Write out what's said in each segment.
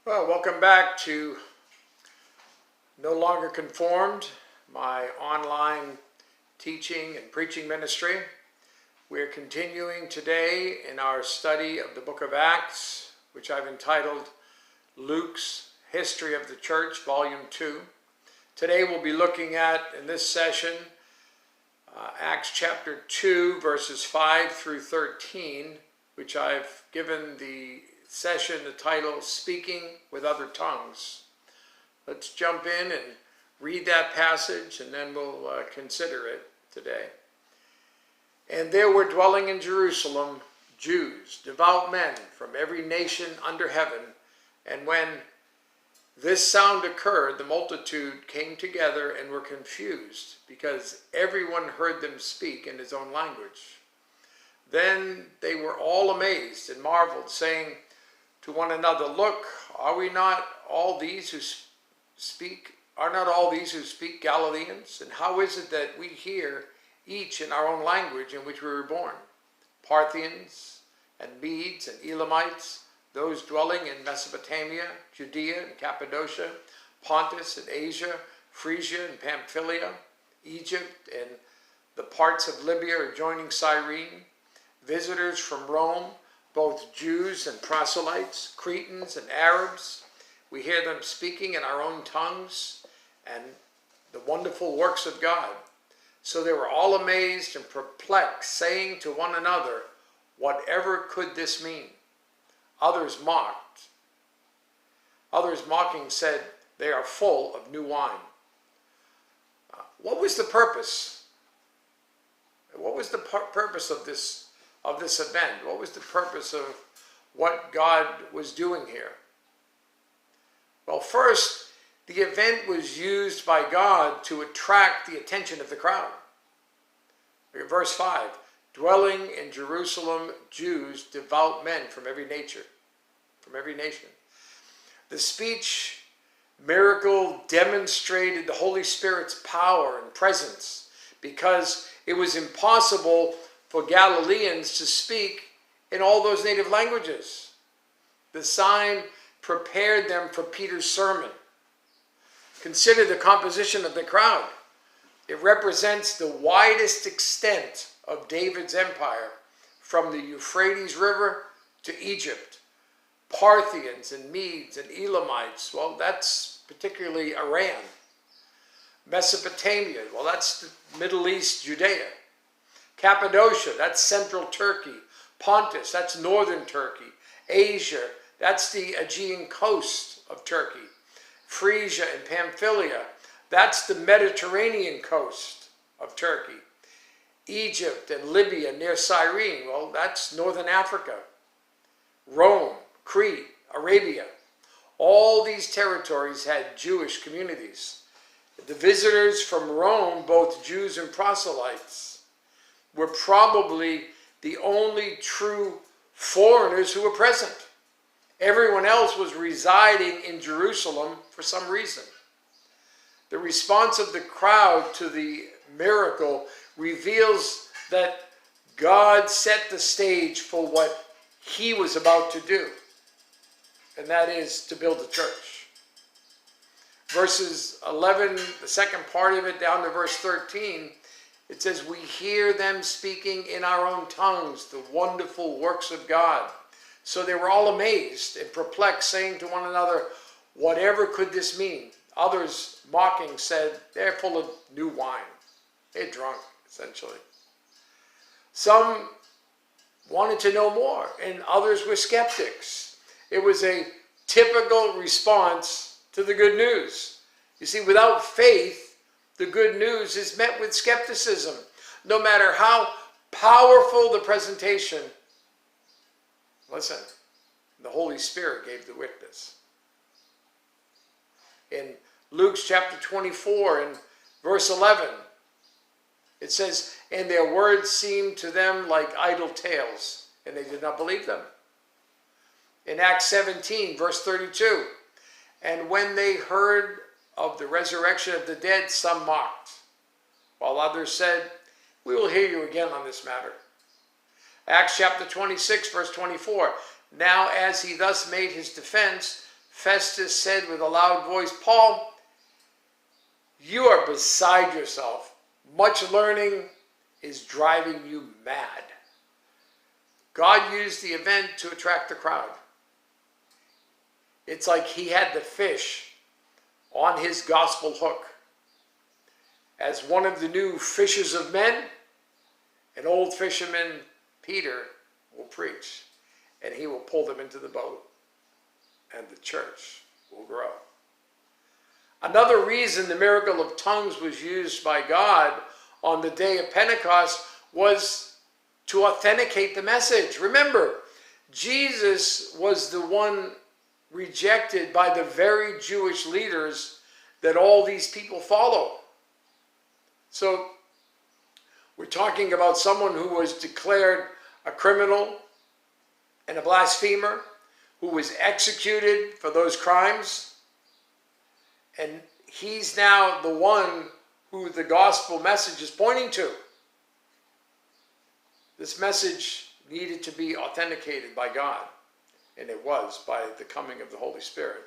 Well, welcome back to No Longer Conformed, my online teaching and preaching ministry. We're continuing today in our study of the book of Acts, which I've entitled Luke's History of the Church, Volume 2. Today we'll be looking at, in this session, Acts chapter 2, verses 5 through 13, which I've given the session the title, Speaking with Other Tongues. Let's jump in and read that passage, and then we'll consider it today. And there were dwelling in Jerusalem Jews, devout men from every nation under heaven. And when this sound occurred, the multitude came together and were confused, because everyone heard them speak in his own language. Then they were all amazed and marveled, saying to one another, "Look, are not all these who speak Galileans? And how is it that we hear each in our own language in which we were born? Parthians and Medes and Elamites, those dwelling in Mesopotamia, Judea and Cappadocia, Pontus and Asia, Phrygia and Pamphylia, Egypt and the parts of Libya adjoining Cyrene, visitors from Rome, both Jews and proselytes, Cretans and Arabs. We hear them speaking in our own tongues and the wonderful works of God." So they were all amazed and perplexed, saying to one another, "Whatever could this mean?" Others mocked. Others mocking said, "They are full of new wine." What was the purpose? What was the purpose of this event? What was the purpose of what God was doing here? Well, first, the event was used by God to attract the attention of the crowd. Verse 5, dwelling in Jerusalem Jews, devout men from every nation. The speech miracle demonstrated the Holy Spirit's power and presence, because it was impossible for Galileans to speak in all those native languages. The sign prepared them for Peter's sermon. Consider the composition of the crowd. It represents the widest extent of David's empire, from the Euphrates River to Egypt. Parthians and Medes and Elamites, well, that's particularly Iran. Mesopotamia, well, that's the Middle East, Judea. Cappadocia, that's central Turkey. Pontus, that's northern Turkey. Asia, that's the Aegean coast of Turkey. Phrygia and Pamphylia, that's the Mediterranean coast of Turkey. Egypt and Libya near Cyrene, well, that's northern Africa. Rome, Crete, Arabia. All these territories had Jewish communities. The visitors from Rome, both Jews and proselytes, were probably the only true foreigners who were present. Everyone else was residing in Jerusalem for some reason. The response of the crowd to the miracle reveals that God set the stage for what he was about to do, and that is to build the church. Verses 11, the second part of it, down to verse 13, it says, "We hear them speaking in our own tongues the wonderful works of God." So they were all amazed and perplexed, saying to one another, "Whatever could this mean?" Others, mocking, said, "They're full of new wine." They're drunk, essentially. Some wanted to know more, and others were skeptics. It was a typical response to the good news. You see, without faith, the good news is met with skepticism. No matter how powerful the presentation, listen, the Holy Spirit gave the witness. In Luke's chapter 24 and verse 11, it says, "And their words seemed to them like idle tales, and they did not believe them." In Acts 17, verse 32, "And when they heard of the resurrection of the dead, some mocked, while others said, 'We will hear you again on this matter.'" Acts chapter 26, verse 24, "Now as he thus made his defense, Festus said with a loud voice, "Paul, you are beside yourself. Much learning is driving you mad." God used the event to attract the crowd. It's like he had the fish on his gospel hook. As one of the new fishers of men, an old fisherman, Peter, will preach, and he will pull them into the boat, and the church will grow. Another reason the miracle of tongues was used by God on the day of Pentecost was to authenticate the message. Remember, Jesus was the one rejected by the very Jewish leaders that all these people follow. So we're talking about someone who was declared a criminal and a blasphemer, who was executed for those crimes, and he's now the one who the gospel message is pointing to. This message needed to be authenticated by God, and it was by the coming of the Holy Spirit,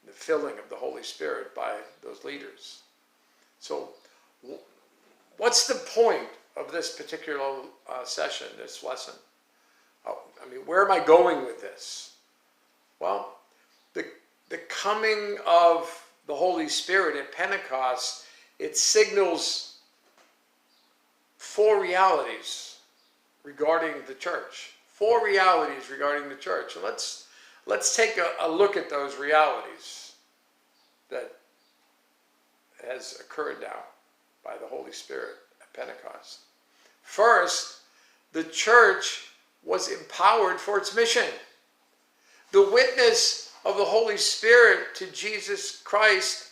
the filling of the Holy Spirit by those leaders. So what's the point of this particular session, this lesson? Where am I going with this? Well, the coming of the Holy Spirit at Pentecost, it signals 4 realities regarding the church. 4 realities regarding the church. And let's take a look at those realities that has occurred now by the Holy Spirit at Pentecost. First, the church was empowered for its mission. The witness of the Holy Spirit to Jesus Christ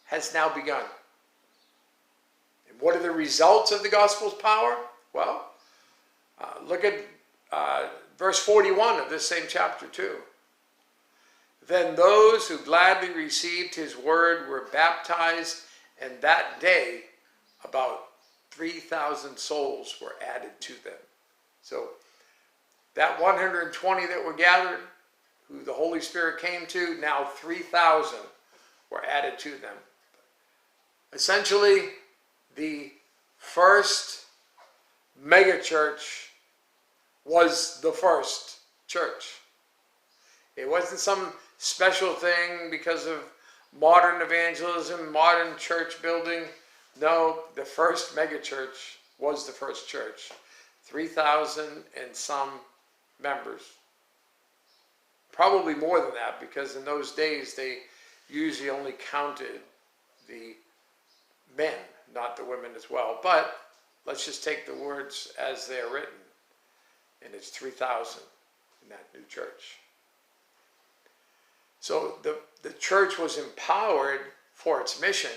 has now begun. And what are the results of the gospel's power? Well, look at verse 41 of this same chapter 2. Then those who gladly received his word were baptized, and that day about 3,000 souls were added to them. So that 120 that were gathered, who the Holy Spirit came to, now 3,000 were added to them. Essentially, the first megachurch was the first church. It wasn't some special thing because of modern evangelism, modern church building. No, the first megachurch was the first church. 3,000 and some members. Probably more than that, because in those days they usually only counted the men, not the women as well. But let's just take the words as they are written, and it's 3,000 in that new church. So the church was empowered for its mission.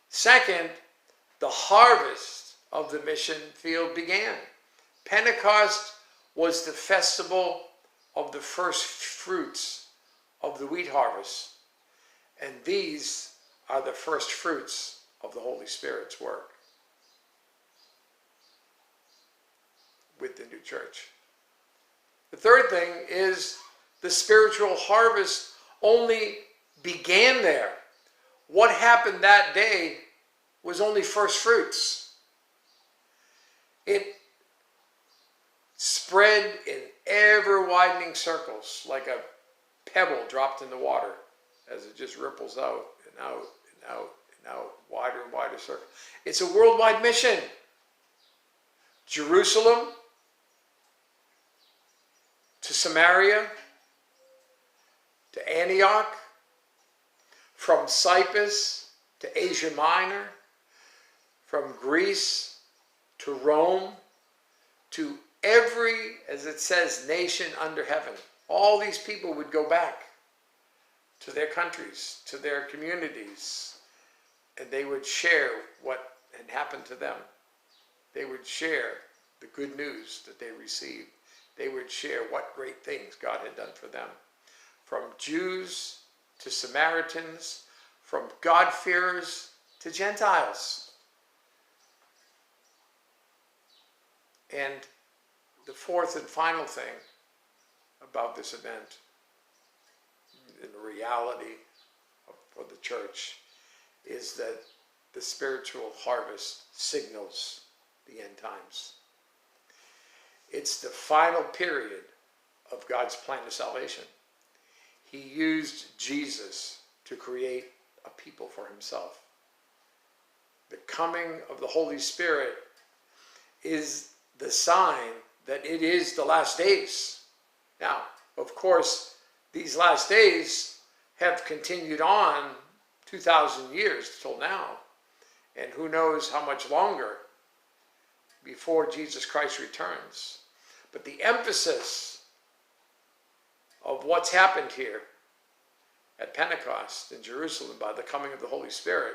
Second, the harvest of the mission field began. Pentecost was the festival of the first fruits of the wheat harvest. And these are the first fruits of the Holy Spirit's work with the new church. The third thing is the spiritual harvest only began there. What happened that day was only first fruits. It spread in ever-widening circles like a pebble dropped in the water as it just ripples out and out and out and out, wider and wider circle. It's a worldwide mission. Jerusalem to Samaria to Antioch, from Cyprus to Asia Minor, from Greece to Rome, to every, as it says, nation under heaven. All these people would go back to their countries, to their communities, and they would share what had happened to them. They would share the good news that they received. They would share what great things God had done for them. From Jews to Samaritans, from God-fearers to Gentiles. And the fourth and final thing about this event in the reality for the church is that the spiritual harvest signals the end times. It's the final period of God's plan of salvation. He used Jesus to create a people for himself. The coming of the Holy Spirit is the sign that it is the last days. Now, of course, these last days have continued on 2,000 years till now, and who knows how much longer before Jesus Christ returns. But the emphasis of what's happened here at Pentecost in Jerusalem by the coming of the Holy Spirit,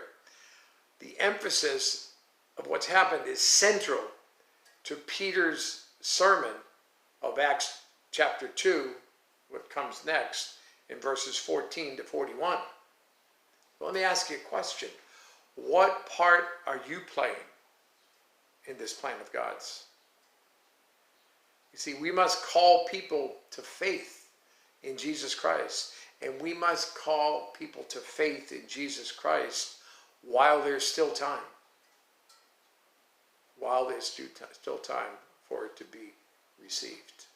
the emphasis of what's happened is central to Peter's sermon of Acts chapter 2, what comes next in verses 14 to 41. Well, let me ask you a question. What part are you playing in this plan of God's? You see, we must call people to faith in Jesus Christ, and we must call people to faith in Jesus Christ while there's still time. While there's still time for it to be received.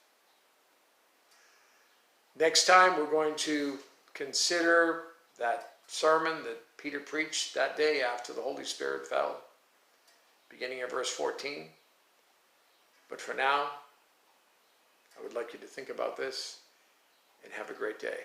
Next time, we're going to consider that sermon that Peter preached that day after the Holy Spirit fell, beginning at verse 14. But for now, I would like you to think about this and have a great day.